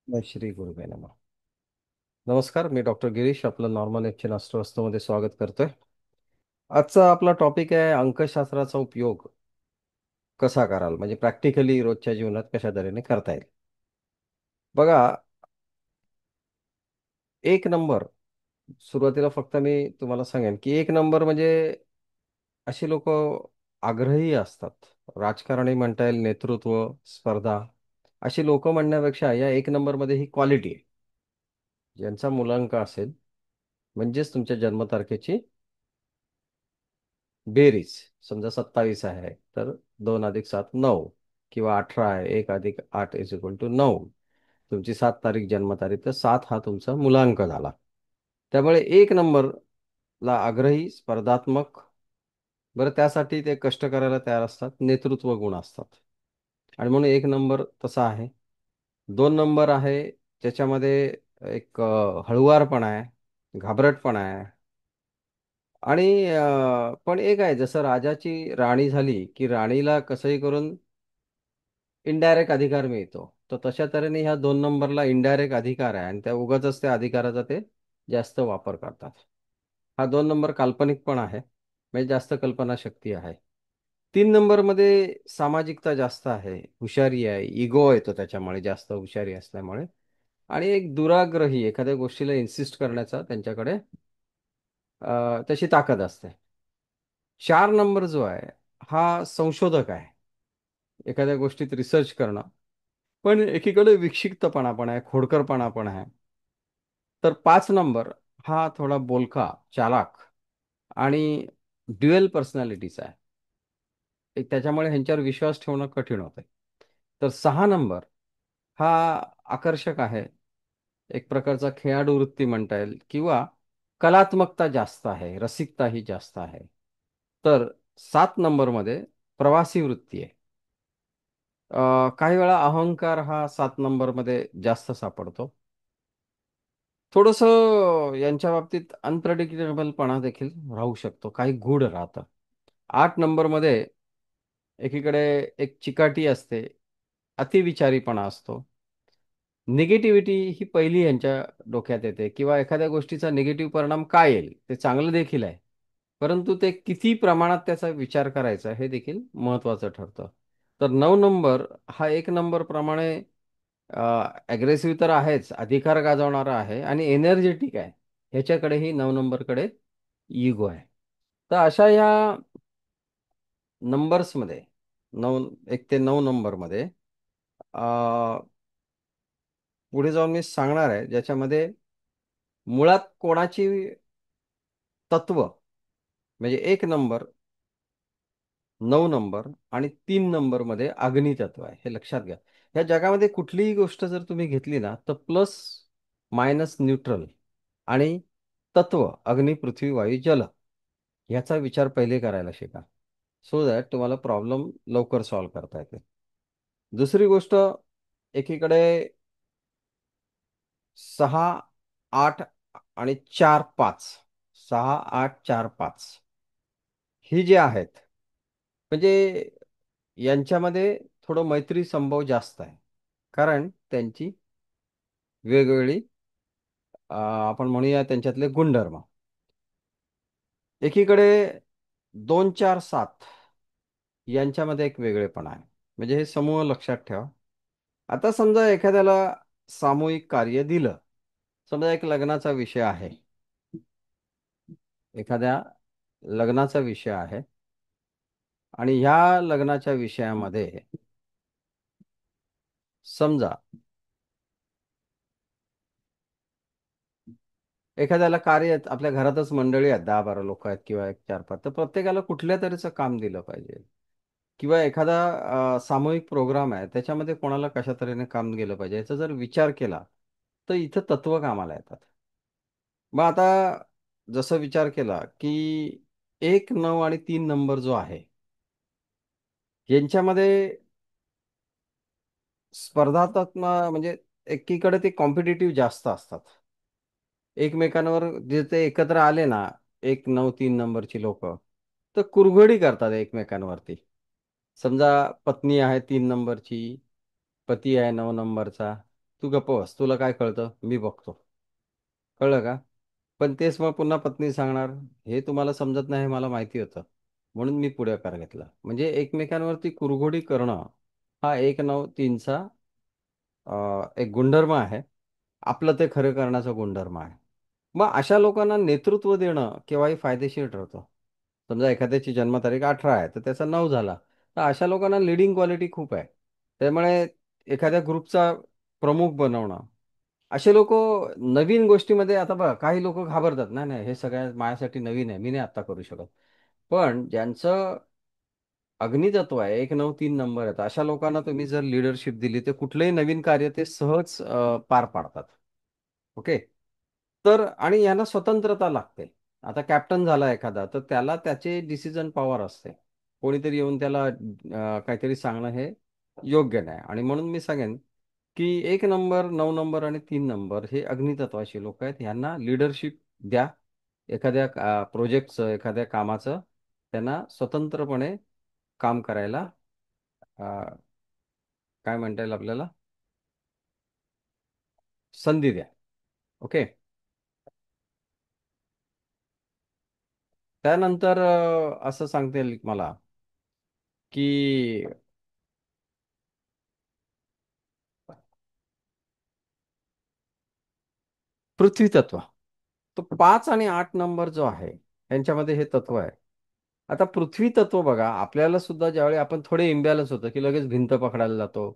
श्री गुरुवे नमः. नमस्कार, मी डॉक्टर गिरीश आपलं नॉर्मल एक्सचेंज अस्ट्रोवस्तूमध्ये स्वागत करतोय. आजचा आपला टॉपिक आहे अंकशास्त्राचा उपयोग कसा कराल, म्हणजे प्रॅक्टिकली रोजच्या जीवनात कशा तऱ्हेने करता येईल. बघा, एक नंबर सुरुवातीला फक्त मी तुम्हाला सांगेन की एक नंबर म्हणजे अशी लोक आग्रही असतात. राजकारणी म्हणता येईल, नेतृत्व, स्पर्धा, अशी लोक म्हणण्यापेक्षा या एक नंबरमध्ये ही क्वालिटी आहे. ज्यांचा मुलांक असेल, म्हणजेच तुमच्या जन्मतारखेची बेरीज. समजा 27 आहे तर 2+7 9, किंवा 18 आहे, 1+8 = 9. तुमची 7 तारीख जन्मतारीख, तर 7 हा तुमचा मुलांक झाला. त्यामुळे एक नंबरला आग्रही, स्पर्धात्मक, बरं त्यासाठी ते कष्ट करायला तयार असतात, नेतृत्व गुण असतात, आणि म्हणून एक नंबर तसा आहे. 2 नंबर आहे त्याच्यामध्ये एक हळुवारपणा आहे, घाबरटपणा आहे. आणि पण एक आहे, जसं राजाची राणी झाली की राणीला कसंही करून इनडायरेक्ट अधिकार मिळतो, तर तशा तऱ्हेने ह्या 2 नंबरला इनडायरेक्ट अधिकार आहे, आणि त्या उगाचच त्या अधिकाराचा ते जास्त वापर करतात. हा 2 नंबर काल्पनिक पण आहे, म्हणजे जास्त कल्पनाशक्ती आहे. 3 नंबरमध्ये सामाजिकता जास्त आहे, हुशारी आहे, इगो येतो त्याच्यामुळे, जास्त हुशारी असल्यामुळे, आणि एक दुराग्रही, एखाद्या गोष्टीला इन्सिस्ट करण्याचा त्यांच्याकडे तशी ताकद असते. 4 नंबर जो आहे हा संशोधक आहे, एखाद्या गोष्टीत रिसर्च करणं, पण एकीकडे विक्षिप्तपणा पण आहे, खोडकरपणा पण आहे. तर 5 नंबर हा थोडा बोलका, चालाक, आणि ड्युअल पर्सनॅलिटीचा आहे. त्याच्यामुळे ह्यांच्यावर विश्वास ठेवणं कठीण होतं. तर 6 नंबर हा आकर्षक आहे, एक प्रकारचा खेळाडू वृत्ती म्हणता येईल, किंवा कलात्मकता जास्त आहे, रसिकताही जास्त आहे. तर 7 नंबरमध्ये प्रवासी वृत्ती आहे. काही वेळा अहंकार हा 7 नंबरमध्ये जास्त सापडतो. थोडंसं यांच्या बाबतीत अनप्रेडिक्टेबलपणा देखील राहू शकतो, काही गूढ राहतं. 8 नंबरमध्ये एकीकडे एक चिकाटी असते, अतिविचारीपणा असतो. निगेटिव्हिटी ही पहिली यांच्या डोक्यात येते, किंवा एखाद्या गोष्टीचा निगेटिव्ह परिणाम काय येईल ते चांगलं देखील आहे, परंतु ते किती प्रमाणात त्याचा विचार करायचा हे देखील महत्त्वाचं ठरतं. तर 9 नंबर हा 1 नंबरप्रमाणे ॲग्रेसिव्ह तर आहेच, अधिकार गाजवणारा आहे, आणि एनर्जेटिक आहे. ह्याच्याकडेही 9 नंबरकडे इगो आहे. तर अशा ह्या नंबर्समध्ये, 1 ते 9 नंबरमध्ये पुढे जाऊन मी सांगणार आहे, ज्याच्यामध्ये मुळात कोणाची तत्व, म्हणजे 1 नंबर, 9 नंबर आणि 3 नंबरमध्ये अग्नी तत्व आहे, हे लक्षात घ्या. या जगामध्ये कुठलीही गोष्ट जर तुम्ही घेतली ना, तर प्लस मायनस न्यूट्रल आणि तत्व अग्नी, पृथ्वी, वायू, जल, ह्याचा विचार पहिले करायला शिका, सो दॅट तुम्हाला प्रॉब्लेम लवकर सॉल्व्ह करता येते. दुसरी गोष्ट, एकीकडे 6 8 आणि 4 5, 6 8 4 5 ही जे आहेत, म्हणजे यांच्यामध्ये थोडं मैत्री संभव जास्त आहे, कारण त्यांची वेगवेगळी आपण म्हणूया त्यांच्यातले गुणधर्म. एकीकडे 2 4 7 यांच्यामध्ये एक वेगळेपणा आहे, म्हणजे हे समूह लक्षात ठेवा. आता समजा एखाद्याला सामूहिक कार्य दिलं, समजा एक लग्नाचा विषय आहे, एखाद्या लग्नाचा विषय आहे, आणि ह्या लग्नाच्या विषयामध्ये समजा एखाद्याला कार्य, आपल्या घरातच मंडळी आहेत, 10 12 लोक आहेत, किंवा 1 4 5, तर प्रत्येकाला कुठल्या तऱ्हेचं काम दिलं पाहिजे, किंवा एखादा सामूहिक प्रोग्राम आहे, त्याच्यामध्ये कोणाला कशा तऱ्हेने काम गेलं पाहिजे, याचा जर विचार केला, तर इथं तत्व कामाला येतात. मग आता जसं विचार केला की 1 9 आणि 3 नंबर जो आहे, यांच्यामध्ये स्पर्धात्मक, म्हणजे एकीकडे ते कॉम्पिटिटिव्ह जास्त असतात एकमेकांवर. जे ते एकत्र आले ना, 1 9 3 नंबरची लोक, तर कुरघोडी करतात एकमेकांवरती. समजा पत्नी आहे 3 नंबरची, पती आहे 9 नंबरचा, तू गप्प बस, तुला काय कळतं, मी बघतो. कळलं का? पण तेच मग पुन्हा पत्नी सांगणार, हे तुम्हाला समजत नाही हे मला माहिती होतं, म्हणून मी पुढाकार घेतला. म्हणजे एकमेकांवरती कुरघोडी करणं हा 1-9-3चा एक गुणधर्म आहे. आपलं ते खरं करण्याचा गुणधर्म आहे. मग अशा लोकांना नेतृत्व देणं केव्हाही फायदेशीर ठरतं. समजा एखाद्याची जन्मतारीख 18 आहे, तर त्याचा 9 झाला. तर अशा लोकांना लीडिंग क्वालिटी खूप आहे. त्यामुळे एखाद्या ग्रुपचा प्रमुख बनवणं. असे लोक नवीन गोष्टीमध्ये, आता बघा काही लोक घाबरतात, नाही नाही हे सगळ्या माझ्यासाठी नवीन आहे, मी नाही आत्ता करू शकत. पण ज्यांचं अग्नितत्व आहे, 1-9-3 नंबर आहेत, अशा लोकांना तुम्ही जर लिडरशिप दिली तर कुठलंही नवीन कार्य ते सहज पार पाडतात. ओके. तर आणि यांना स्वतंत्रता लागते. आता कॅप्टन झाला एखादा, तर त्याला त्याचे डिसिजन पॉवर असते. कोणीतरी येऊन त्याला काहीतरी सांगणं हे योग्य नाही. आणि म्हणून मी सांगेन की 1 नंबर, 9 नंबर आणि 3 नंबर हे अग्नितत्वाची लोक आहेत. यांना लिडरशिप द्या. एखाद्या प्रोजेक्टचं, एखाद्या कामाचं त्यांना स्वतंत्रपणे काम करायला अ, काय म्हणता येईल आपल्याला, संधी द्या. ओके. त्यानंतर असं सांगता येईल मला की पृथ्वी तत्व, तो 5 आणि 8 नंबर जो आहे यांच्यामध्ये हे तत्व आहे. आता पृथ्वी तत्व बघा, आपल्याला सुद्धा ज्यावेळी आपण थोडे इम्बॅलन्स होतं की लगेच भिंत पकडायला जातो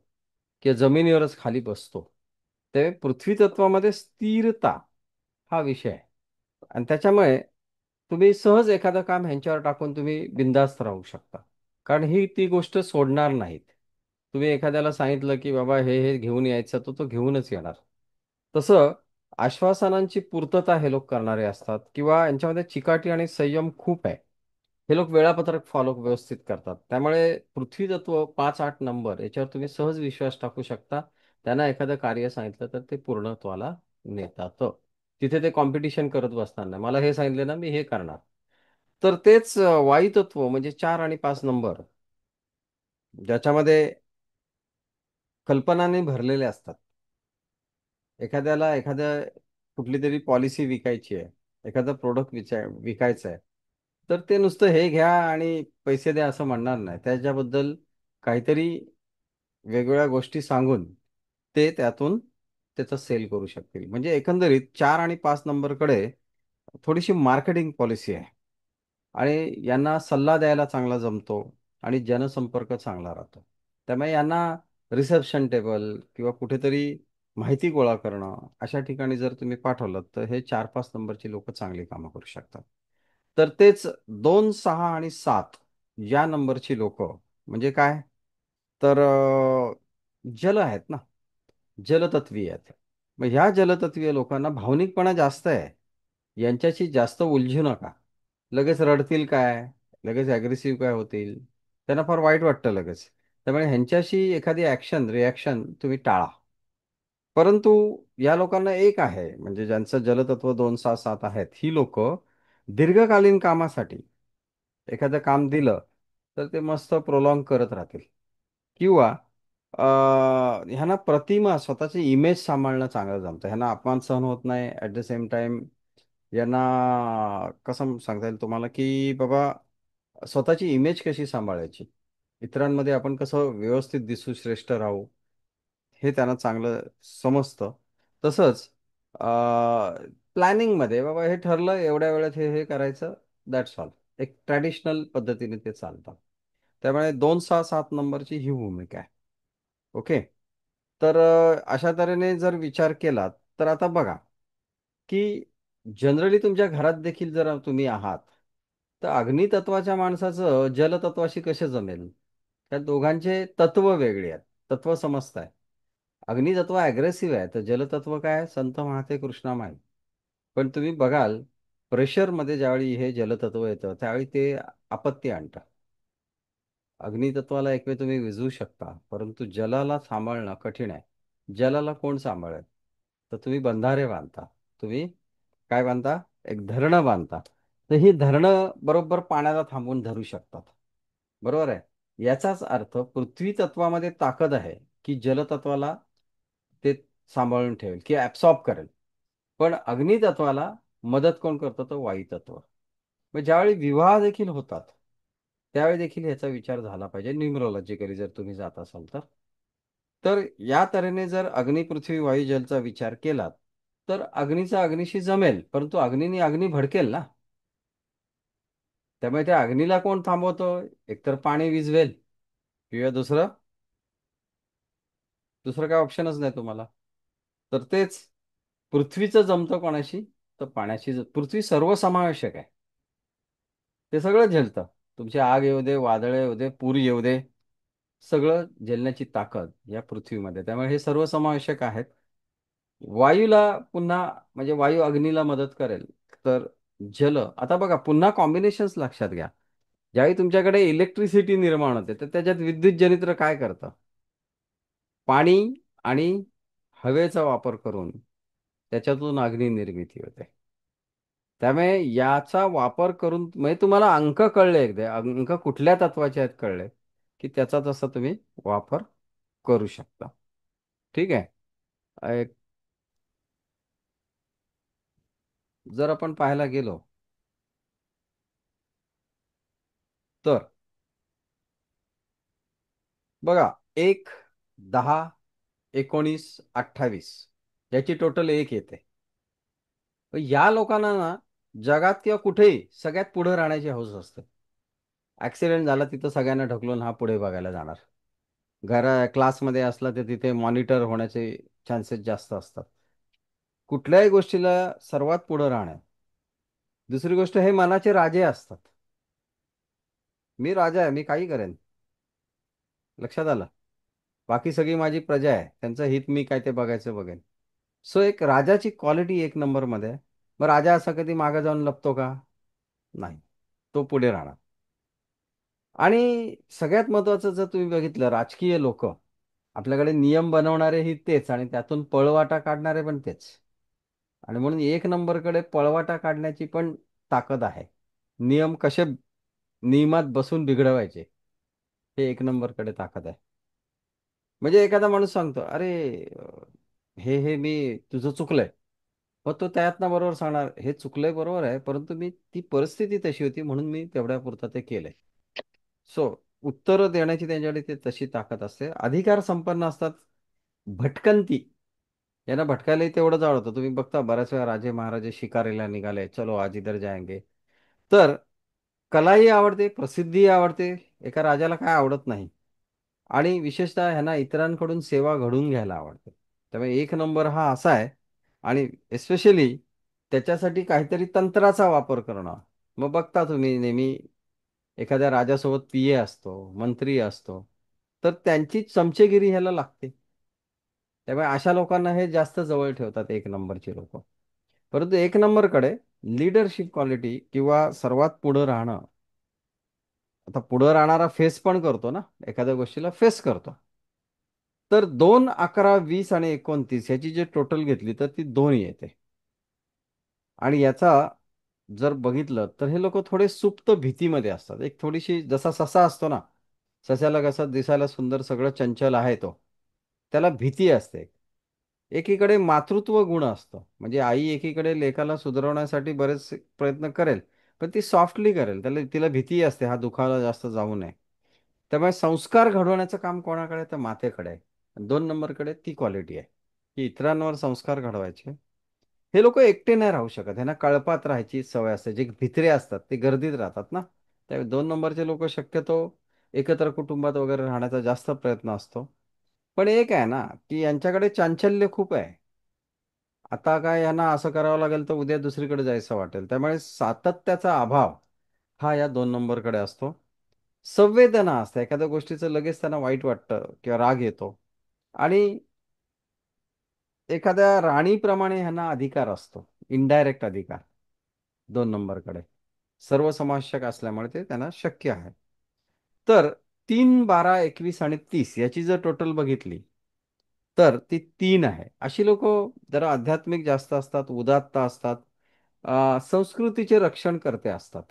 किंवा जमिनीवरच खाली बसतो, ते पृथ्वी तत्वामध्ये स्थिरता हा विषय आहे. आणि त्याच्यामुळे तुम्ही सहज एखादं काम ह्यांच्यावर टाकून तुम्ही बिंदास्त राहू शकता. कारण ही ती गोष्ट सोडणार नाहीत. तुम्ही एखाद्याला सांगितलं की बाबा हे हे घेऊन यायचं, तर तो घेऊनच येणार. तसं आश्वासनांची पूर्तता हे लोक करणारे असतात, किंवा यांच्यामध्ये चिकाटी आणि संयम खूप आहे. हे लोक वेळापत्रक फॉलो व्यवस्थित करतात. त्यामुळे पृथ्वी तत्व 5-8 नंबर याच्यावर तुम्ही सहज विश्वास टाकू शकता. त्यांना एखादं कार्य सांगितलं तर ते पूर्णत्वाला नेतात. तिथे ते कॉम्पिटिशन करत बसणार नाही, मला हे सांगितलं ना मी हे करणार. तर तेच वायुतत्व म्हणजे 4 आणि 5 नंबर, ज्याच्यामध्ये कल्पनाने भरलेले असतात. एखाद्याला एखाद्या कुठली तरी पॉलिसी विकायची आहे, एखादं प्रोडक्ट विकायचं आहे, तर ते नुसतं हे घ्या आणि पैसे द्या असं म्हणणार नाही. त्याच्याबद्दल काहीतरी वेगवेगळ्या गोष्टी सांगून ते त्यातून त्याचा सेल करू शकतील. म्हणजे एकंदरीत 4 आणि 5 नंबरकडे थोडीशी मार्केटिंग पॉलिसी आहे. आणि यांना सल्ला द्यायला चांगला जमतो आणि जनसंपर्क चांगला राहतो. त्यामुळे यांना रिसेप्शन टेबल किंवा कुठेतरी माहिती गोळा करणं अशा ठिकाणी जर तुम्ही पाठवलं, तर हे 4-5 नंबरची लोक चांगली कामं करू शकतात. तर तेच 2, 6 आणि 7 या नंबरची लोक म्हणजे काय, तर जल आहेत ना, जलतत्वीय आहेत. मग ह्या जलतत्वीय लोकांना भावनिकपणा जास्त आहे. यांच्याशी जास्त उलझू नका. लगेच रडतील काय, लगेच ॲग्रेसिव्ह काय होतील, त्यांना फार वाईट वाटतं लगेच. त्यामुळे ह्यांच्याशी एखादी ॲक्शन रिॲक्शन तुम्ही टाळा. परंतु या लोकांना एक आहे, म्हणजे ज्यांचं जलतत्व 2, 6, 7 आहेत, ही लोक दीर्घकालीन कामासाठी एखादं काम दिलं तर ते मस्त प्रोलॉंग करत राहतील. किंवा ह्यांना प्रतिमा, स्वतःची इमेज सांभाळणं चांगलं जमतं. ह्यांना अपमान सहन होत नाही. ॲट द सेम टाइम यांना कसं सांगता येईल तुम्हाला की बाबा स्वतःची इमेज कशी सांभाळायची, इतरांमध्ये आपण कसं व्यवस्थित दिसू, श्रेष्ठ राहू, हे त्यांना चांगलं समजतं. तसंच प्लॅनिंगमध्ये बाबा हे ठरलं एवढ्या वेळात हे हे करायचं, दॅट्स ऑल. एक ट्रॅडिशनल पद्धतीने ते चालतं. त्यामुळे 2, 6, 7 नंबरची ही भूमिका आहे. ओके. तर अशा तऱ्हेने जर विचार केलात, तर आता बघा की जनरली तुमच्या घरात देखील जर तुम्ही आहात, तर अग्नितत्वाच्या माणसाचं जलतत्वाशी कसे जमेल? त्या दोघांचे तत्व वेगळे आहेत. तत्व समजताय. अग्नितत्व अग्रेसिव्ह आहे, तर जलतत्व काय आहे? संत महाते कृष्णा माई. पण तुम्ही बघाल, प्रेशरमध्ये ज्यावेळी हे जलतत्व येतं त्यावेळी ते आपत्ती आणतं. अग्नितत्वाला एक वेळ तुम्ही विझवू शकता, परंतु जलाला सांभाळणं कठीण आहे. जलाला कोण सांभाळेल? तर तुम्ही बंधारे बांधता. तुम्ही काय बांधता? एक धरणं बांधता. तर ही धरणं बरोबर पाण्याला थांबवून धरू शकतात. बरोबर आहे. याचाच अर्थ पृथ्वी तत्वामध्ये ताकद आहे की जलतत्वाला ते सांभाळून ठेवेल की ॲब्सॉर्ब करेल. पण अग्नितत्वाला मदत कोण करतं? तर वायुतत्व. मग ज्यावेळी विवाह देखील होतात, त्यावेळी देखील ह्याचा विचार झाला पाहिजे न्यूमरोलॉजिकली जर तुम्ही जात असाल तर. तर या तऱ्हेने जर अग्नी, पृथ्वी, वायू, जलचा विचार केलात, तर अग्नीचा अग्नीशी जमेल, परंतु अग्नीने अग्नी भडकेल ना. त्यामुळे त्या अग्नीला कोण थांबवतो? एकतर पाणी विझवेल किंवा दुसरं दुसरं काय ऑप्शनच नाही तुम्हाला. तर तेच पृथ्वीचं जमतं कोणाशी? तर पाण्याशी. पृथ्वी सर्वसमावेशक आहे. ते सगळं झेलतं. तुमची आग येऊ दे, वादळ येऊ दे, पूर येऊ दे, सगळं झेलण्याची ताकद या पृथ्वीमध्ये. त्यामुळे हे सर्वसमावेशक आहेत. वायूला पुन्हा म्हणजे वायू अग्नीला मदत करेल. तर जल आता बघा पुन्हा कॉम्बिनेशन्स लक्षात घ्या. ज्यावेळी तुमच्याकडे इलेक्ट्रिसिटी निर्माण होते तर त्याच्यात विद्युत जनित्र काय करतं? पाणी आणि हवेचा वापर करून त्याच्यातून अग्नी निर्मिती होते. त्यामुळे याचा वापर करून म्हणजे तुम्हाला अंक कळले, एकदा अंक कुठल्या तत्वाचे आहेत कळले, की त्याचा तसा तुम्ही वापर करू शकता. ठीक आहे. एक- जर आपण पाहायला गेलो तर बघा, 1, 10, 19, 28 याची टोटल एक येते. पण या लोकांना ना जगात किंवा कुठेही सगळ्यात पुढे राहण्याची हौस असते. ॲक्सिडेंट झाला तिथं सगळ्यांना ढकलून हा पुढे बघायला जाणार. क्लासमध्ये असला तर तिथे मॉनिटर होण्याचे चान्सेस जास्त असतात. कुठल्याही गोष्टीला सर्वात पुढे राहणे. दुसरी गोष्ट, हे मनाचे राजे असतात. मी राजा आहे, मी काही करेन. लक्षात आलं? बाकी सगळी माझी प्रजा आहे, त्यांचं हित मी काय ते बघायचं बघेन. सो एक राजाची क्वालिटी एक नंबरमध्ये आहे. मग राजा असा कधी मागे जाऊन लपतो का? नाही. तो पुढे राहणार. आणि सगळ्यात महत्त्वाचं जर तुम्ही बघितलं, राजकीय लोक आपल्याकडे नियम बनवणारेही तेच आणि त्यातून पळवाटा काढणारे पण तेच. आणि म्हणून एक नंबरकडे पळवाटा काढण्याची पण ताकद आहे. नियम कसे नियमात बसून बिघडवायचे, हे एक नंबरकडे ताकद आहे. म्हणजे एखादा माणूस सांगतो, अरे हे मी तुझं चुकलंय. मग तो त्यातनं बरोबर सांगणार, हे चुकलंय बरोबर आहे, परंतु मी ती परिस्थिती तशी होती म्हणून मी तेवढ्या पुरतं ते केलंय. सो उत्तरं देण्याची त्यांच्याकडे ते तशी ताकद असते. अधिकार संपन्न असतात. भटकंती, यांना भटकायलाही तेवढंच आवडतं. तुम्ही बघता बऱ्याच वेळा राजे महाराजे शिकारीला निघाले, चलो आज इधर जाएंगे. तर कलाही आवडते, प्रसिद्धीही आवडते. एका राजाला काय आवडत नाही. आणि विशेषतः ह्यांना इतरांकडून सेवा घडून घ्यायला आवडते. त्यामुळे एक नंबर हा असा आहे. आणि एस्पेशली त्याच्यासाठी काहीतरी तंत्राचा वापर करणं. मग बघता तुम्ही नेहमी एखाद्या राजासोबत पीए असतो, मंत्री असतो, तर त्यांची चमचेगिरी ह्याला लागते. त्यामुळे अशा लोकांना हे जास्त जवळ ठेवतात, एक नंबरची लोक. परंतु एक नंबरकडे लीडरशिप क्वालिटी किंवा सर्वात पुढं राहणं. आता पुढं राहणारा फेस पण करतो ना, एखाद्या गोष्टीला फेस करतो. तर 2, 11, 20 आणि 29 याची जे टोटल घेतली तर ती 2 येते. आणि याचा जर बघितलं तर हे लोक थोडे सुप्त भीतीमध्ये असतात. एक थोडीशी, जसा ससा असतो ना, सस्याला कसं दिसायला सुंदर सगळं चंचल आहे तो, त्याला भीती असते. एकीकडे मातृत्व गुण असतो, म्हणजे आई एकीकडे लेकाला सुधारवण्यासाठी बरेच प्रयत्न करेल, पण ती सॉफ्टली करेल. तिला भीती असते, हा दुखाला जास्त जाऊ नये. त्यामुळे संस्कार घडवण्याचं काम कोणाकडे? तर मातेकडे आहे. 2 नंबरकडे ती क्वालिटी आहे की इतरांवर संस्कार घडवायचे. हे लोक एकटे नाही राहू शकत, ह्यांना कळपात राहायची सवय असते. जे भित्रे असतात ते गर्दीत राहतात ना. त्यावेळी 2 नंबरचे लोक शक्यतो एकत्र कुटुंबात वगैरे राहण्याचा जास्त प्रयत्न असतो. पण एक आहे ना, की यांच्याकडे चांचल्य खूप आहे. आता काय यांना असं करावं लागेल तर उद्या दुसरीकडे जायचं वाटेल. त्यामुळे सातत्याचा अभाव हा या 2 नंबरकडे असतो. संवेदना असते, एखाद्या गोष्टीचं लगेच त्यांना वाईट वाटतं किंवा राग येतो. आणि एखाद्या राणीप्रमाणे ह्यांना अधिकार असतो, इनडायरेक्ट अधिकार. 2 नंबरकडे सर्वसमावेशक असल्यामुळे ते त्यांना शक्य आहे. तर 3, 12, 21 आणि 30 याची जर टोटल बघितली तर ती 3 आहे. अशी लोक जरा आध्यात्मिक जास्त असतात, उदात्त असतात, संस्कृतीचे रक्षण करते असतात.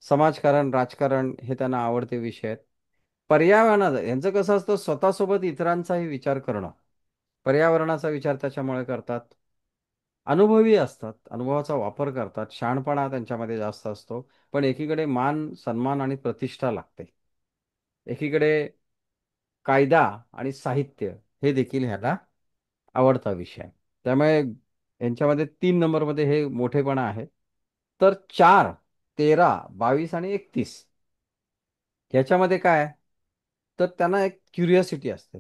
समाजकारण, राजकारण हे त्यांना आवडते विषय आहेत. पर्यावरणाचं यांचं कसं असतं, स्वतःसोबत इतरांचाही विचार करणं. पर्यावरणाचा विचार त्याच्यामुळे करतात. अनुभवी असतात, अनुभवाचा वापर करतात, शहाणपणा त्यांच्यामध्ये जास्त असतो. पण एकीकडे मान, सन्मान आणि प्रतिष्ठा लागते. एकीकडे कायदा आणि साहित्य हे देखील ह्याला आवडता विषय आहे. त्यामुळे यांच्यामध्ये 3 नंबरमध्ये हे मोठेपणा आहे. तर 4, 13, 22 आणि 31 ह्याच्यामध्ये काय आहे? तर त्यांना एक क्युरिओसिटी असते.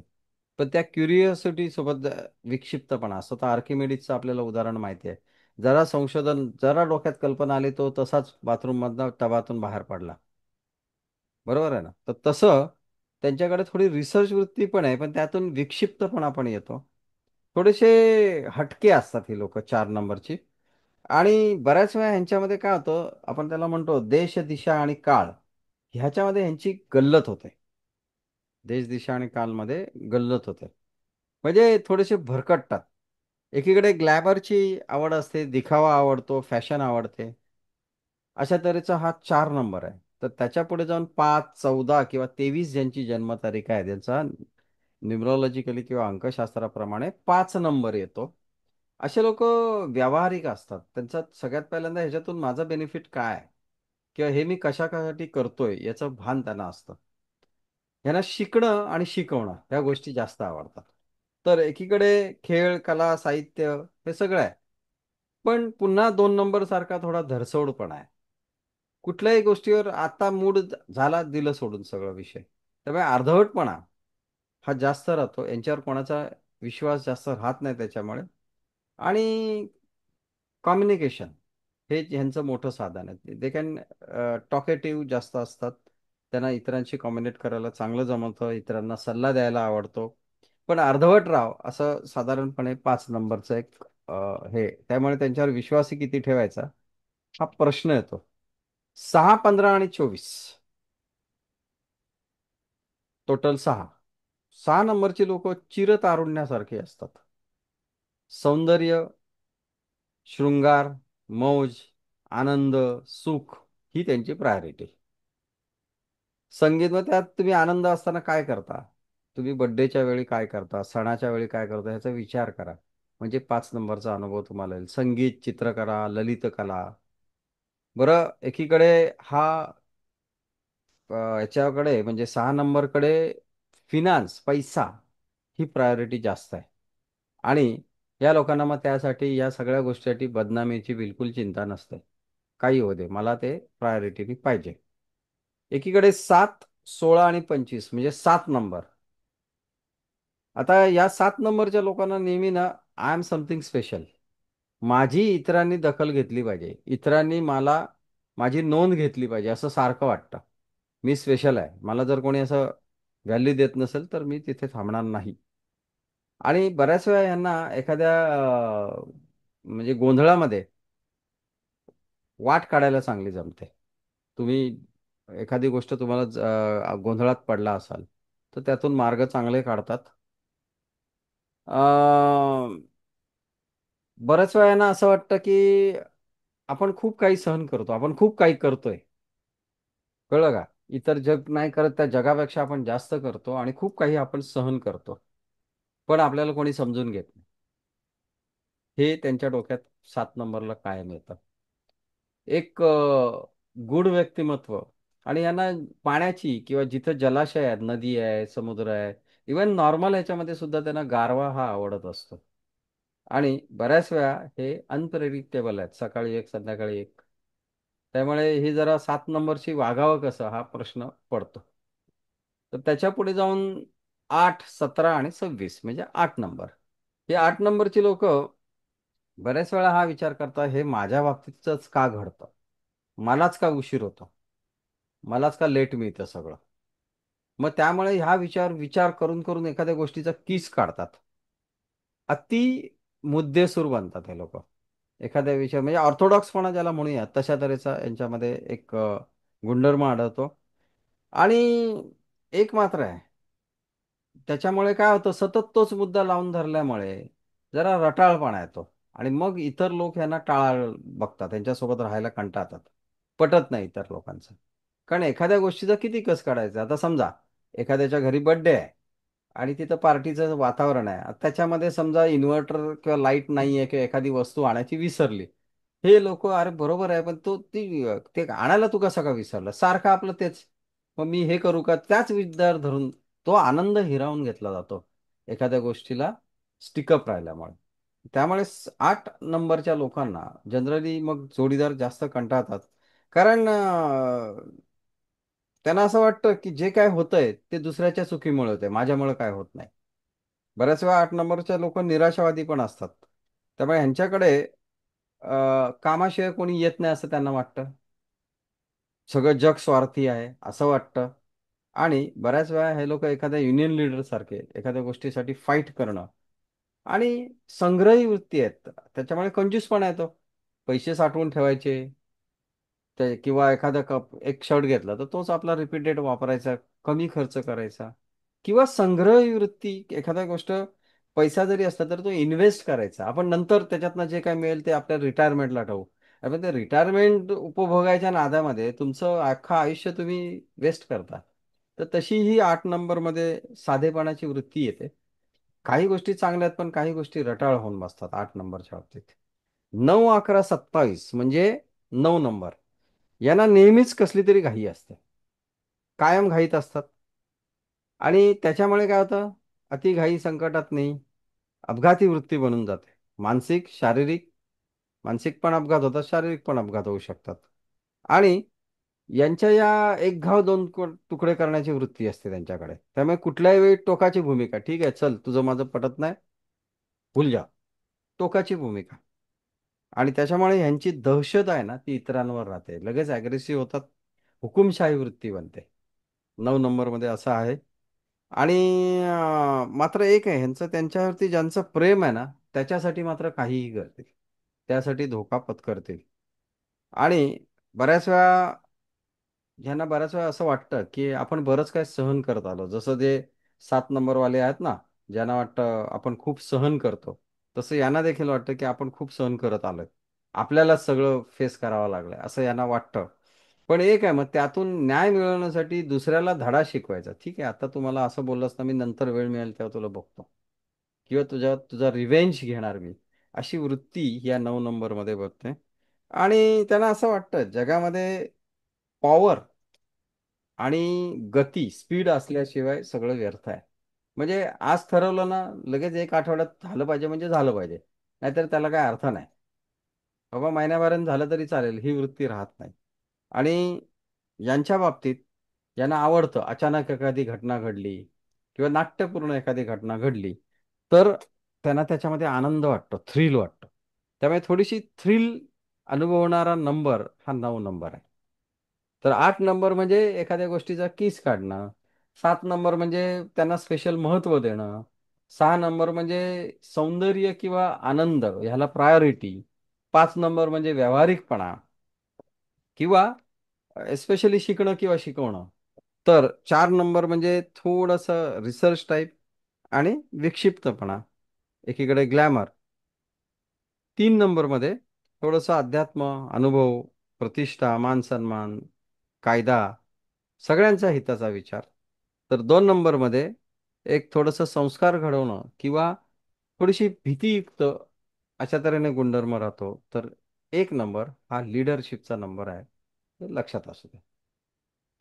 पण त्या क्युरिओसिटी सोबत विक्षिप्तपणा असतो. तर आर्किमिडीजचं आपल्याला उदाहरण माहिती आहे. जरा संशोधन, जरा डोक्यात कल्पना आली, तो तसाच बाथरूममधनं टबातून बाहेर पडला. बरोबर आहे ना? तर तसं त्यांच्याकडे थोडी रिसर्च वृत्ती पण आहे, पण त्यातून विक्षिप्तपणा पण येतो. थोडेसे हटके असतात ही लोक 4 नंबरची. आणि बऱ्याच वेळा ह्यांच्यामध्ये काय होतं, आपण त्याला म्हणतो देश, दिशा आणि काळ, ह्याच्यामध्ये ह्यांची गल्लत होते. देश, दिशा आणि कालमध्ये गल्लत होते. म्हणजे थोडेसे भरकटतात. एकीकडे ग्लॅमरची आवड असते, दिखावा आवडतो, फॅशन आवडते. अशा तऱ्हेचा हा 4 नंबर आहे. तर त्याच्या पुढे जाऊन 5, 14 किंवा 23 ज्यांची जन्मतारीख आहे, त्यांचा न्युमरॉलॉजिकली किंवा अंकशास्त्राप्रमाणे 5 नंबर येतो. असे लोक व्यावहारिक असतात. त्यांचा सगळ्यात पहिल्यांदा ह्याच्यातून माझं बेनिफिट काय आहे? किंवा हे मी कशासाठी करतोय याचं भान त्यांना असतं. यांना शिकणं आणि शिकवणं ह्या गोष्टी जास्त आवडतात. तर एकीकडे खेळ, कला, साहित्य हे सगळं आहे. पण पुन्हा 2 नंबर सारखा थोडा धरसोडपणा आहे. कुठल्याही गोष्टीवर आता मूड झाला, दिलं सोडून सगळं विषय. त्यामुळे अर्धवटपणा हा जास्त राहतो. यांच्यावर कोणाचा विश्वास जास्त राहत नाही त्याच्यामुळे. आणि कम्युनिकेशन हे ह्यांचं मोठं साधन आहे. दे कॅन टॉकेटिव्ह जास्त असतात. त्यांना इतरांशी कम्युनिकेट करायला चांगलं जमतं, इतरांना सल्ला द्यायला आवडतो. पण अर्धवट राव असं साधारणपणे 5 नंबरचं एक हे, त्यामुळे त्यांच्यावर विश्वासही किती ठेवायचा हा प्रश्न येतो. 6, 15 आणि 24 टोटल 6. 6 नंबरची लोक चिरतारुण्यासारखी असतात. सौंदर्य, शृंगार, मौज, आनंद, सुख ही त्यांची प्रायोरिटी. संगीत, मग त्यात तुम्ही आनंद असताना काय करता? तुम्ही बड्डेच्या वेळी काय करता? सणाच्या वेळी काय करता? ह्याचा विचार करा. म्हणजे 5 नंबरचा अनुभव तुम्हाला येईल. संगीत, चित्रकला, ललितकला. बरं, एकीकडे हा याच्याकडे म्हणजे 6 नंबरकडे फिनान्स, पैसा ही प्रायोरिटी जास्त आहे. आणि या लोकांना मग त्यासाठी या सगळ्या गोष्टीसाठी बदनामीची बिलकुल चिंता नसते. काही होऊ दे, मला ते प्रायोरिटीनी पाहिजे. एकीकडे 7, 16 आणि 25 म्हणजे 7 नंबर. आता या 7 नंबरच्या लोकांना नेहमी ना, आय एम समथिंग स्पेशल. माझी इतरांनी दखल घेतली पाहिजे. इतरांनी माझी नोंद घेतली पाहिजे असं सारखं वाटतं. मी स्पेशल आहे. मला जर कोणी असं व्हॅल्यू देत नसेल तर मी तिथे थांबणार नाही. आणि बऱ्याच वेळा यांना एखाद्या म्हणजे गोंधळामध्ये वाट काढायला चांगली जमते. तुम्ही एखादी गोष्ट तुम्हाला गोंधळात पडला असाल तर त्यातून मार्ग चांगले काढतात. बऱ्याच वेळानं असं वाटतं की आपण खूप काही सहन करतो, आपण खूप काही करतोय. कळलं का? इतर जग नाही करत त्या जगापेक्षा आपण जास्त करतो आणि खूप काही आपण सहन करतो. पण आपल्याला कोणी समजून घेत नाही. हे त्यांच्या डोक्यात 7 नंबरला कायम येतं. एक गूढ व्यक्तिमत्व. आणि यांना पाण्याची किंवा जिथं जलाशय आहेत, नदी आहे, समुद्र आहे, इवन नॉर्मल ह्याच्यामध्ये सुद्धा त्यांना गारवा हा आवडत असतो. आणि बऱ्याच वेळा हे अनप्रेडिक्टेबल आहेत, सकाळी एक, संध्याकाळी एक. त्यामुळे हे जरा 7 नंबरची वागावं कसं हा प्रश्न पडतो. तर त्याच्या पुढे जाऊन 8, 17 आणि 26 म्हणजे 8 नंबर. हे 8 नंबरची लोक बऱ्याच वेळा हा विचार करतात, हे माझ्या बाबतीतच का घडतं? मलाच का उशीर होतो? मलाच का लेट मिळतं सगळं? मग त्यामुळे ह्या विचार करून करून एखाद्या गोष्टीचा किस काढतात. अति मुद्देसूद बनतात हे लोक. एखाद्या विषय म्हणजे ऑर्थोडॉक्सपणा ज्याला म्हणूया तशा तऱ्हेचा यांच्यामध्ये एक गुणधर्म आढळतो. आणि एक मात्र आहे, त्याच्यामुळे काय होतं, सतत तोच मुद्दा लावून धरल्यामुळे जरा रटाळपणा येतो. आणि मग इतर लोक यांना टाळा बघतात, त्यांच्यासोबत राहायला कंटाळतात. पटत नाही इतर लोकांचं. कारण एखाद्या गोष्टीचा किती कस काढायचा. आता समजा एखाद्याच्या घरी बर्थडे आहे आणि तिथं पार्टीचं वातावरण आहे. आता त्याच्यामध्ये समजा इन्व्हर्टर किंवा लाईट नाही आहे किंवा एखादी वस्तू आणायची विसरली. हे लोक अरे बरोबर आहे पण ते आणायला तू कसा का विसरला, सारखं आपलं तेच. मग मी हे करू का, त्याच विचार धरून तो आनंद हिरावून घेतला जातो एखाद्या गोष्टीला स्टिकअप राहिल्यामुळे. त्यामुळे 8 नंबरच्या लोकांना जनरली मग जोडीदार जास्त कंटाळतात. कारण त्यांना असं वाटतं की जे काय होतंय ते दुसऱ्याच्या चुकीमुळे होतंय, माझ्यामुळे काय होत नाही. बऱ्याच वेळा 8 नंबरच्या लोक निराशावादी पण असतात. त्यामुळे ह्यांच्याकडे कामाशिवाय कोणी येत नाही असं त्यांना वाटतं. सगळं जग स्वार्थी आहे असं वाटतं. आणि बऱ्याच वेळा हे लोक एखाद्या युनियन लीडर सारखे एखाद्या गोष्टीसाठी फाईट करणं आणि संग्रही वृत्ती आहेत, त्याच्यामुळे कंजूस पण येतो. पैसे साठवून ठेवायचे, किंवा एखादा कप एक शर्ट घेतला तर तोच आपला रिपीटेड वापरायचा, कमी खर्च करायचा. किंवा संग्रही वृत्ती, एखादा गोष्ट पैसा जरी असला तर तो इन्व्हेस्ट करायचा, आपण नंतर त्याच्यातनं जे काय मिळेल ते आपल्या रिटायरमेंटला ठेवू. आपण ते रिटायरमेंट उपभोगायच्या नादामध्ये तुमचं अख्खं आयुष्य तुम्ही वेस्ट करता. तर तशी ही 8 नंबरमध्ये साधेपणाची वृत्ती येते. काही गोष्टी चांगल्या आहेत पण काही गोष्टी रटाळ होऊन बसतात 8 नंबरच्या बाबतीत. 9, 11, 27 म्हणजे 9 नंबर, यांना नेहमीच कसली तरी घाई असते, कायम घाईत असतात. आणि त्याच्यामुळे काय होतं, अति घाई संकटात नाही, अपघाती वृत्ती बनून जाते. मानसिक, शारीरिक, मानसिक पण अपघात होतात, शारीरिक पण अपघात होऊ शकतात. आणि यांच्या या एक घाव दोन तुकडे करण्याची वृत्ती असते त्यांच्याकडे. त्यामुळे कुठल्याही वेळी टोकाची भूमिका, ठीक आहे चल तुझं माझं पटत नाही, भूल जा, टोकाची भूमिका. आणि त्याच्यामुळे ह्यांची दहशत आहे ना ती इतरांवर राहते, लगेच ॲग्रेसिव्ह होतात, हुकुमशाही वृत्ती बनते. 9 नंबरमध्ये असं आहे. आणि मात्र एक आहे, ह्यांचं त्यांच्यावरती ज्यांचं प्रेम आहे ना त्याच्यासाठी मात्र काहीही करतील, त्यासाठी धोका पत्करतील. आणि बऱ्याच वेळा ह्यांना बऱ्याच वेळा असं वाटतं की आपण बरंच काय सहन करत आलो, जसं जे 7 नंबरवाले आहेत ना, ज्यांना वाटतं आपण खूप सहन करतो, तसं यांना देखील वाटतं की आपण खूप सहन करत आलोय, आपल्यालाच सगळं फेस करावं लागलंय असं यांना वाटतं. पण एक आहे, मग त्यातून न्याय मिळवण्यासाठी दुसऱ्याला धडा शिकवायचा. ठीक आहे आता तुम्हाला असं बोललास ना, मी नंतर वेळ मिळेल तेव्हा तुला बघतो, किंवा तुझा रिव्हेंज घेणार मी, अशी वृत्ती या 9 नंबरमध्ये बघते. आणि त्यांना असं वाटतं जगामध्ये पॉवर आणि गती, स्पीड असल्याशिवाय सगळं व्यर्थ आहे. म्हणजे आज ठरवलं ना, लगेच एक आठवड्यात झालं पाहिजे म्हणजे झालं पाहिजे, नाहीतर त्याला काय अर्थ नाही. बाबा महिन्याभरानं झालं तरी चालेल, ही वृत्ती राहत नाही. आणि यांच्या बाबतीत यांना आवडतं अचानक एखादी घटना घडली किंवा नाट्यपूर्ण एखादी घटना घडली तर त्यांना त्याच्यामध्ये आनंद वाटतो, थ्रिल वाटतं. त्यामुळे थोडीशी थ्रिल अनुभवणारा नंबर हा 9 नंबर आहे. तर 8 नंबर म्हणजे एखाद्या गोष्टीचा किस काढणं, 7 नंबर म्हणजे त्यांना स्पेशल महत्त्व देणं, 6 नंबर म्हणजे सौंदर्य किंवा आनंद ह्याला प्रायोरिटी, 5 नंबर म्हणजे व्यावहारिकपणा किंवा एस्पेशली शिकणं किंवा शिकवणं. तर 4 नंबर म्हणजे थोडंसं रिसर्च टाईप आणि विक्षिप्तपणा, एकीकडे ग्लॅमर. 3 नंबरमध्ये थोडंसं अध्यात्म, अनुभव, प्रतिष्ठा, मानसन्मान, कायदा, सगळ्यांच्या हिताचा विचार. तर 2 नंबरमध्ये एक थोडंसं संस्कार घडवणं किंवा थोडीशी भीतीयुक्त अशा तऱ्हेने गुणधर्म राहतो. तर 1 नंबर हा लिडरशिपचा नंबर आहे, हे लक्षात असू द्या.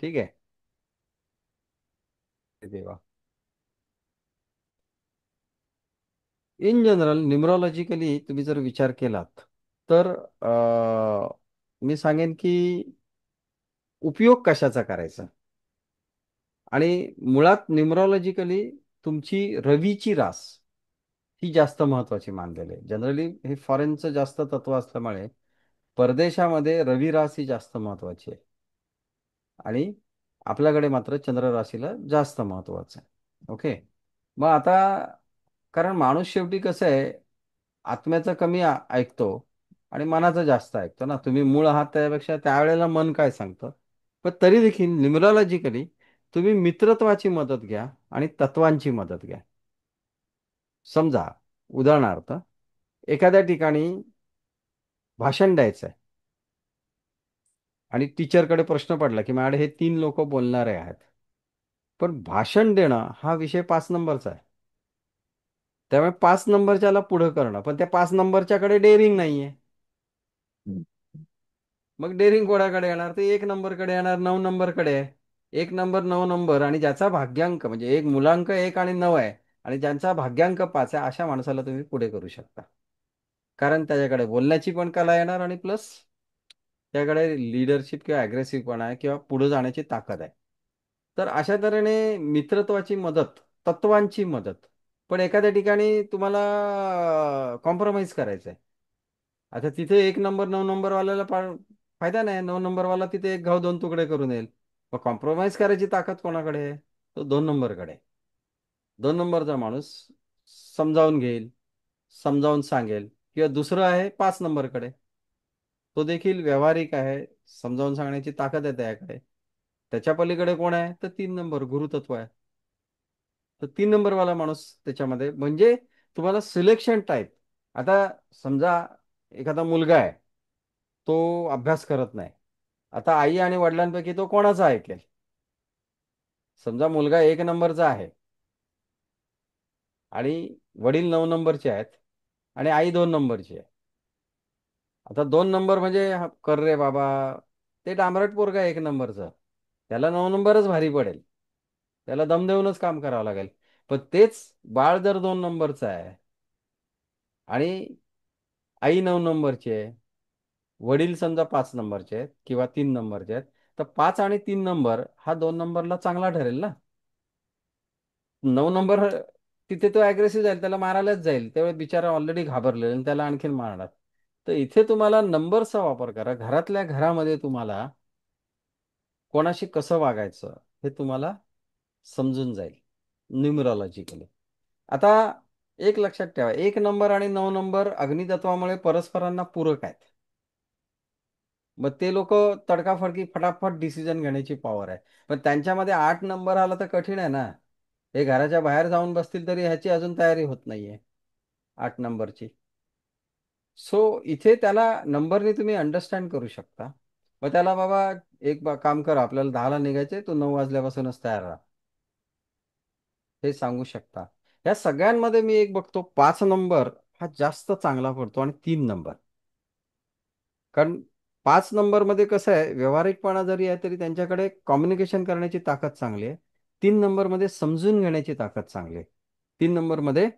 ठीक आहे. देवा. इन जनरल न्युमरॉलॉजिकली तुम्ही जर विचार केलात तर मी सांगेन की उपयोग कशाचा करायचा. आणि मुळात न्युमरॉलॉजिकली तुमची रवीची रास ही जास्त महत्वाची मानलेली आहे. जनरली हे फॉरेनचं जास्त तत्व असल्यामुळे परदेशामध्ये रवी रास ही जास्त महत्वाची आहे. आणि आपल्याकडे मात्र चंद्र राशीला जास्त महत्वाचं आहे. ओके. मग आता कारण माणूस शेवटी कसं आहे, आत्म्याचं कमी ऐकतो आणि मनाचं जास्त ऐकतो ना. तुम्ही मूळ आहात त्यापेक्षा त्यावेळेला मन काय सांगतं. पण तरी देखील न्युमरॉलॉजिकली तुम्ही मित्रत्वाची मदत घ्या आणि तत्वांची मदत घ्या. समजा उदाहरणार्थ एखाद्या ठिकाणी भाषण द्यायचं आहे आणि टीचरकडे प्रश्न पडला की मॅडम हे 3 लोक बोलणारे आहेत, पण भाषण देणं हा विषय 5 नंबरचा आहे. त्यामुळे 5 नंबरच्याला पुढं करणं, पण त्या 5 नंबरच्याकडे डेअरिंग नाहीये. हम्म. मग डेअरिंग कोणाकडे येणार? ते 1 नंबरकडे येणार, 9 नंबरकडे आहे. 1 नंबर, 9 नंबर, आणि ज्याचा भाग्यांक म्हणजे एक मुलांक 1 आणि 9 आहे, आणि ज्यांचा भाग्यांक 5 आहे, अशा माणसाला तुम्ही पुढे करू शकता. कारण त्याच्याकडे बोलण्याची पण कला येणार, आणि प्लस त्याकडे लिडरशिप किंवा अग्रेसिव्हपणा आहे, किंवा पुढे जाण्याची ताकद आहे. तर अशा तऱ्हेने मित्रत्वाची मदत, तत्वांची मदत. पण एखाद्या ठिकाणी तुम्हाला कॉम्प्रोमाइज करायचं आहे. आता तिथे 1 नंबर, 9 नंबरवाल्याला फायदा नाही. 9 नंबरवाला तिथे एक घाव दोन तुकडे करून येईल. मग कॉम्प्रोमाइज करायची ताकद कोणाकडे आहे? तो 2 नंबरकडे. 2 नंबरचा माणूस समजावून घेईल, समजावून सांगेल. किंवा दुसरं आहे 5 नंबरकडे. तो देखील व्यावहारिक आहे, समजावून सांगण्याची ताकद आहे त्याकडे. त्याच्या पलीकडे कोण आहे? तर 3 नंबर गुरुतत्व आहे. तर 3 नंबरवाला माणूस त्याच्यामध्ये, म्हणजे तुम्हाला सिलेक्शन टाईप. आता समजा एखादा मुलगा आहे, तो अभ्यास करत नाही. आता आई आणि वडिलांपैकी तो कोणाचा ऐकेल? समजा मुलगा 1 नंबरचा आहे, आणि वडील 9 नंबरचे आहेत, आणि आई 2 नंबरची आहे. आता 2 नंबर म्हणजे कर रे बाबा, ते डांबरट पोरगा 1 नंबरचं. त्याला 9 नंबरच भारी पडेल. त्याला दम देऊनच काम करावं लागेल. पण तेच बाळ जर 2 नंबरचं आहे, आणि आई 9 नंबरची आहे, वडील समजा 5 नंबरचे आहेत किंवा 3 नंबरचे आहेत, तर 5 आणि 3 नंबर हा 2 नंबरला चांगला ठरेल ना. 9 नंबर तिथे तो अग्रेसिव्ह जाईल, त्याला मारायलाच जाईल. त्यावेळी बिचारा ऑलरेडी घाबरलेला, आणि त्याला आणखीन मारणार. तर इथे तुम्हाला नंबरचा वापर करा. घरातल्या घरामध्ये तुम्हाला कोणाशी कसं वागायचं हे तुम्हाला समजून जाईल न्यूमरॉलॉजिकली. आता एक लक्षात ठेवा, 1 नंबर आणि 9 नंबर अग्नितत्वामुळे परस्परांना पूरक आहेत. मग ते लोक तडकाफडकी फटाफट डिसिजन घेण्याची पॉवर आहे. पण त्यांच्यामध्ये 8 नंबर आला तर कठीण आहे ना. हे घराच्या बाहेर जाऊन बसतील तरी ह्याची अजून तयारी होत नाहीये 8 नंबरची. सो इथे त्याला नंबरने तुम्ही अंडरस्टँड करू शकता. मग त्याला बाबा एक काम कर, आपल्याला 10ला निघायचंय, तू 9 वाजल्यापासूनच तयार राहा, हे सांगू शकता. या सगळ्यांमध्ये मी एक बघतो, 5 नंबर हा जास्त चांगला पडतो, आणि 3 नंबर. कारण 5 नंबरमध्ये कसं आहे, व्यावहारिकपणा जरी आहे तरी त्यांच्याकडे कम्युनिकेशन करण्याची ताकद चांगली आहे. 3 नंबरमध्ये समजून घेण्याची ताकद चांगली आहे. 3 नंबरमध्ये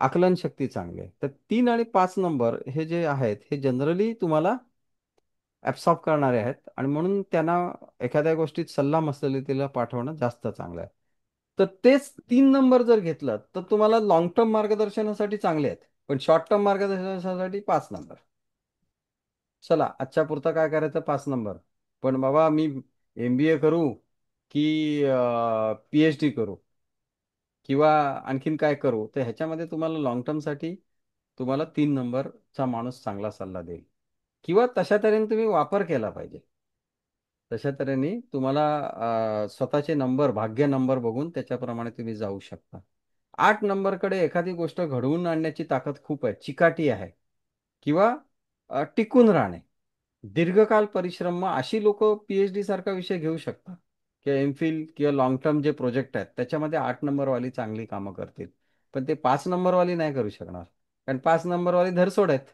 आकलन शक्ती चांगली आहे. तर 3 आणि 5 नंबर हे जे आहेत, हे जनरली तुम्हाला ॲब्सॉर्ब करणारे आहेत, आणि म्हणून त्यांना एखाद्या गोष्टीत सल्ला मसलतीला पाठवणं जास्त चांगलं आहे. तर तेच 3 नंबर जर घेतलं तर तुम्हाला लॉंग टर्म मार्गदर्शनासाठी चांगले आहेत, पण शॉर्ट टर्म मार्गदर्शनासाठी 5 नंबर. चला, आजच्या पुरता काय करायचं? 5 नंबर. पण बाबा मी MBA करू की PhD करू किंवा आणखीन काय करू, तर ह्याच्यामध्ये तुम्हाला लॉंग टर्मसाठी तुम्हाला 3 नंबरचा माणूस चांगला सल्ला देईल, किंवा तशा तऱ्हेने तुम्ही वापर केला पाहिजे. तशा तऱ्हेने तुम्हाला स्वतःचे नंबर, भाग्य नंबर बघून त्याच्याप्रमाणे तुम्ही जाऊ शकता. 8 नंबरकडे एखादी गोष्ट घडवून आणण्याची ताकद खूप आहे, चिकाटी आहे, किंवा टिकून राहणे, दीर्घकाल परिश्रम. मग अशी लोक PhD सारखा विषय घेऊ शकतात, किंवा MPhil किंवा लॉंग टर्म जे प्रोजेक्ट आहेत त्याच्यामध्ये 8 नंबरवाली चांगली कामं करतील. पण ते 5 नंबरवाली नाही करू शकणार, कारण 5 नंबरवाली धरसोड आहेत.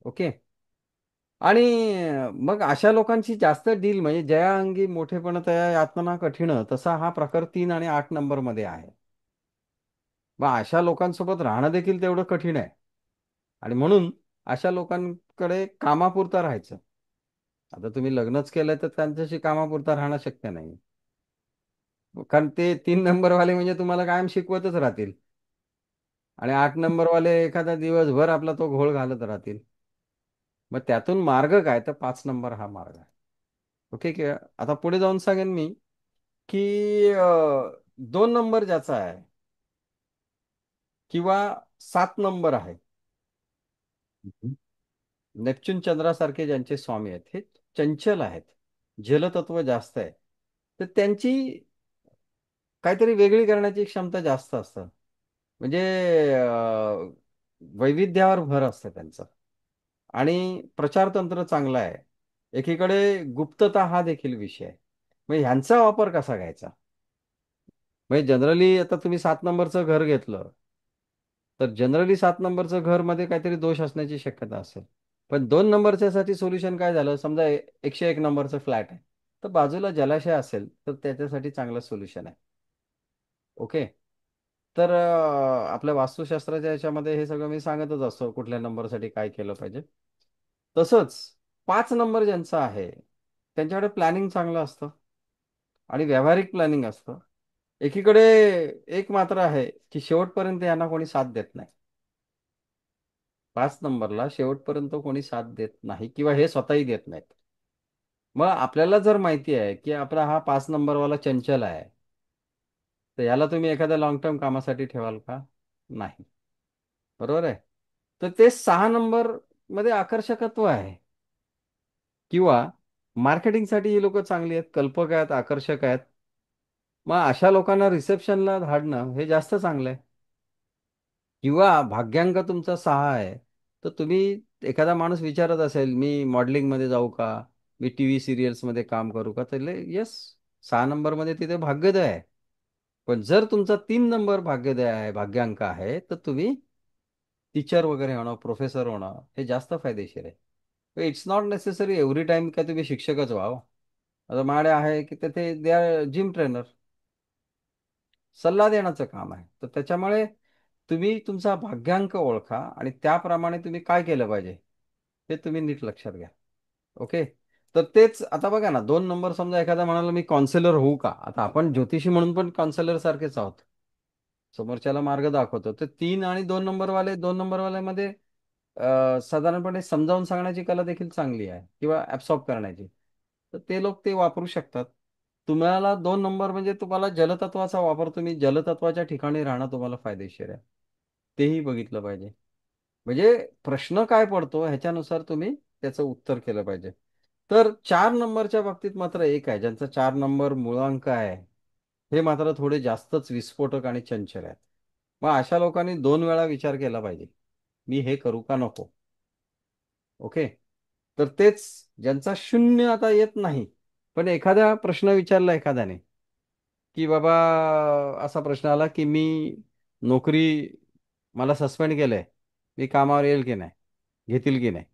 ओके. आणि मग अशा लोकांची जास्त डील, म्हणजे जया अंगी मोठेपण तया यातना कठीण, तसा हा प्रकार 3 आणि 8 नंबरमध्ये आहे. मग अशा लोकांसोबत राहणं देखील तेवढं कठीण आहे, आणि म्हणून अशा लोकांकडे कामापुरता राहायचं. आता तुम्ही लग्नच केलंय तर त्यांच्याशी कामापुरता राहणं शक्य नाही. कारण ते 3 नंबरवाले म्हणजे तुम्हाला कायम शिकवतच राहतील, आणि 8 नंबरवाले एखादा दिवसभर आपला तो घोळ घालत राहतील. मग त्यातून मार्ग काय? तर 5 नंबर हा मार्ग आहे. ओके. की आता पुढे जाऊन सांगेन मी की 2 नंबर ज्याचा आहे, किंवा 7 नंबर आहे, हम्म. नेपच्यून चंद्रासारखे ज्यांचे स्वामी आहेत, हे चंचल आहेत, जलतत्व जास्त आहे. तर त्यांची काहीतरी वेगळी करण्याची क्षमता जास्त असतं. म्हणजे वैविध्यावर भर असतं त्यांचं, आणि प्रचारतंत्र चांगलं आहे. एकीकडे गुप्तता हा देखील विषय आहे. मग ह्यांचा वापर कसा घ्यायचा? म्हणजे जनरली आता तुम्ही 7 नंबरचं घर घेतलं, तर जनरली 7 नंबरचं घर मध्ये काहीतरी दोष असण्याची शक्यता असेल. पण 2 नंबरच्यासाठी सोल्युशन काय झालं, समजा 101 नंबरचं फ्लॅट आहे, तर बाजूला जलाशय असेल तर त्याच्यासाठी चांगलं सोल्युशन आहे. ओके. तर आपल्या वास्तुशास्त्राच्या याच्यामध्ये हे सगळं मी सांगतच असतो, कुठल्या नंबरसाठी काय केलं पाहिजे. तसंच 5 नंबर ज्यांचा आहे त्यांच्याकडे प्लॅनिंग चांगलं असतं आणि व्यावहारिक प्लॅनिंग असतं. एकीकडे एक मात्र आहे की शेवटपर्यंत यांना कोणी साथ देत नाही. 5 नंबरला शेवटपर्यंत कोणी साथ देत नाही किंवा हे स्वतःही देत नाहीत. मग आपल्याला जर माहिती आहे की आपला हा 5 नंबरवाला चंचल आहे, तर याला तुम्ही एखाद्या लॉंग टर्म कामासाठी ठेवाल का? नाही. बरोबर आहे. तर ते 6 नंबर मध्ये आकर्षकत्व आहे, किंवा मार्केटिंगसाठी ही लोक चांगली आहेत, कल्पक आहेत, आकर्षक आहेत. मग अशा लोकांना रिसेप्शनला धाडणं हे जास्त चांगलं आहे. किंवा भाग्यांक तुमचा 6 आहे, तर तुम्ही, एखादा माणूस विचारत असेल मी मॉडेलिंगमध्ये जाऊ का, मी टी व्ही सिरियल्समध्ये काम करू का, तर येस, 6 नंबरमध्ये तिथे भाग्योदय आहे. पण जर तुमचा 3 नंबर भाग्योदय आहे, भाग्यांक आहे, तर तुम्ही टीचर वगैरे होणं, प्रोफेसर होणं हे जास्त फायदेशीर आहे. It's not necessary every time का तुम्ही शिक्षकच व्हावं. आता माझ्याकडे आहे की तिथे दे आर जिम ट्रेनर, सल्ला देण्याचं काम आहे. तर त्याच्यामुळे तुम्ही तुमचा भाग्यांक ओळखा आणि त्याप्रमाणे तुम्ही काय केलं पाहिजे हे तुम्ही नीट लक्षात घ्या. ओके. तर तेच आता बघा ना, 2 नंबर समजा एखादा म्हणाला मी काउन्सिलर होऊ का, आता आपण ज्योतिषी म्हणून पण काउन्सिलर सारखेच आहोत, समोरच्याला मार्ग दाखवतो. तर 3 आणि 2 नंबरवाले, 2 नंबरवाल्यामध्ये साधारणपणे समजावून सांगण्याची कला देखील चांगली आहे किंवा ऍब्सॉर्ब करण्याची. तर ते लोक ते वापरू शकतात. तुम्हाला 2 नंबर म्हणजे तुम्हाला जलतत्वाचा वापर, तुम्ही जलतत्वाच्या ठिकाणी राहणं तुम्हाला फायदेशीर आहे, तेही बघितलं पाहिजे. म्हणजे प्रश्न काय पडतो ह्याच्यानुसार तुम्ही त्याचं उत्तर केलं पाहिजे. तर 4 नंबरच्या बाबतीत मात्र एक आहे, ज्यांचा 4 नंबर मूळांक आहे, हे मात्र थोडे जास्तच विस्फोटक आणि चंचल आहेत. मग अशा लोकांनी 2 वेळा विचार केला पाहिजे, मी हे करू का नको. ओके. तर तेच, ज्यांचा 0 आता येत नाही, पण एखादा प्रश्न विचारला एखाद्याने, की बाबा असा प्रश्न आला की मी नोकरी, मला सस्पेंड केलंय, मी कामावर येईल की नाही, घेतील की नाही,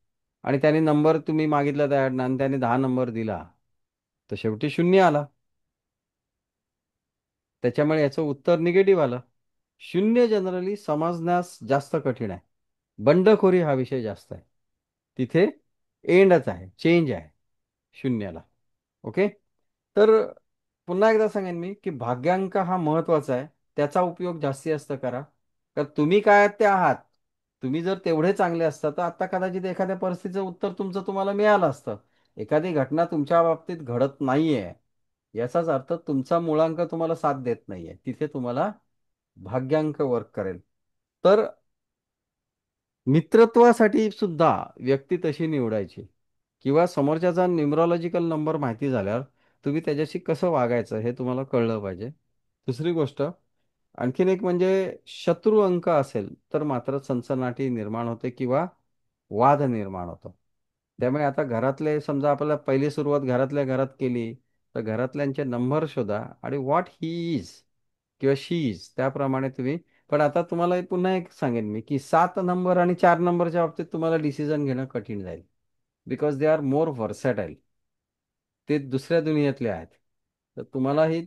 आणि त्याने नंबर तुम्ही मागितला त्या आणि त्याने 10 नंबर दिला, तर शेवटी 0 आला. त्याच्यामुळे याचं उत्तर निगेटिव्ह आलं. 0 जनरली समजण्यास जास्त कठीण आहे. बंडखोरी हा विषय जास्त आहे. तिथे एंडच आहे, चेंज आहे 0ला. ओके. तर पुन्हा एकदा सांगेन मी की भाग्यांक हा महत्वाचा आहे, त्याचा उपयोग जास्तीत जास्त करा. तर तुम्ही काय आहात ते आहात. तुम्ही जर तेवढे चांगले असता तर आता कदाचित एखाद्या परिस्थितीचं उत्तर तुमचं तुम्हाला मिळालं असतं. एखादी घटना तुमच्या बाबतीत घडत नाहीये, याचाच अर्थ तुमचा मुळांक तुम्हाला साथ देत नाहीये, तिथे तुम्हाला भाग्यांक वर्क करेल. तर मित्रत्वासाठी सुद्धा व्यक्ती तशी निवडायची, किंवा समोरच्याचा न्युमरॉलॉजिकल नंबर माहिती झाल्यावर तुम्ही त्याच्याशी कसं वागायचं हे तुम्हाला कळलं पाहिजे. दुसरी गोष्ट, आणखीन एक म्हणजे, शत्रू अंक असेल तर मात्र सनसनाटी निर्माण होते किंवा वाद निर्माण होतो. त्यामुळे आता घरातले, समजा आपल्याला पहिली सुरुवात घरातल्या घरात केली, तर घरातल्यांचे नंबर शोधा आणि व्हॉट ही इज किंवा शी इज त्याप्रमाणे तुम्ही. पण आता तुम्हाला पुन्हा एक सांगेन मी की 7 नंबर आणि 4 नंबरच्या बाबतीत तुम्हाला डिसिजन घेणं कठीण जाईल, बिकॉज दे आर मोर व्हर्सॅटाईल. ते दुसऱ्या दुनियेतले आहेत. तर तुम्हालाही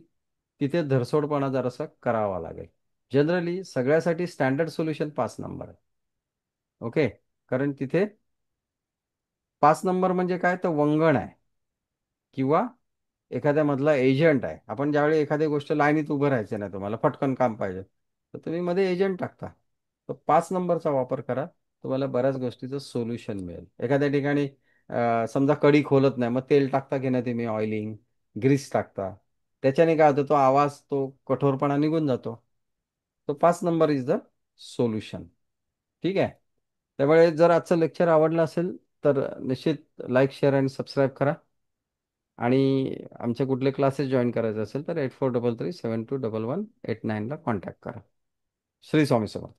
तिथे धरसोडपणा जरासा करावा लागेल. जनरली सगळ्यासाठी स्टँडर्ड सोल्युशन 5 नंबर आहे. ओके. कारण तिथे 5 नंबर म्हणजे काय, तर वंगण आहे, किंवा एखाद्या मधला एजंट आहे. आपण ज्यावेळी एखादी गोष्ट लाईनीत उभं राहायचं नाही, तुम्हाला फटकन काम पाहिजे, तर तुम्ही मध्ये एजंट टाकता. तर 5 नंबरचा वापर करा, तुम्हाला बऱ्याच गोष्टीचं सोल्युशन मिळेल. एखाद्या ठिकाणी समजा कडी खोलत नाही, मग तेल टाकता की नाही तुम्ही, ऑइलिंग, ग्रीस टाकता. त्याच्याने काय होतं, तो आवाज, तो कठोरपणा निघून जातो. तो 5 नंबर इज द सोल्युशन. ठीक आहे. त्यामुळे जर आजचं लेक्चर आवडलं असेल तर निश्चित लाईक, शेअर आणि सबस्क्राईब करा. आणि आमचे कुठले क्लासेस जॉईन करायचे असेल तर 8433 721189ला कॉन्टॅक्ट करा. श्री स्वामी समर्थ.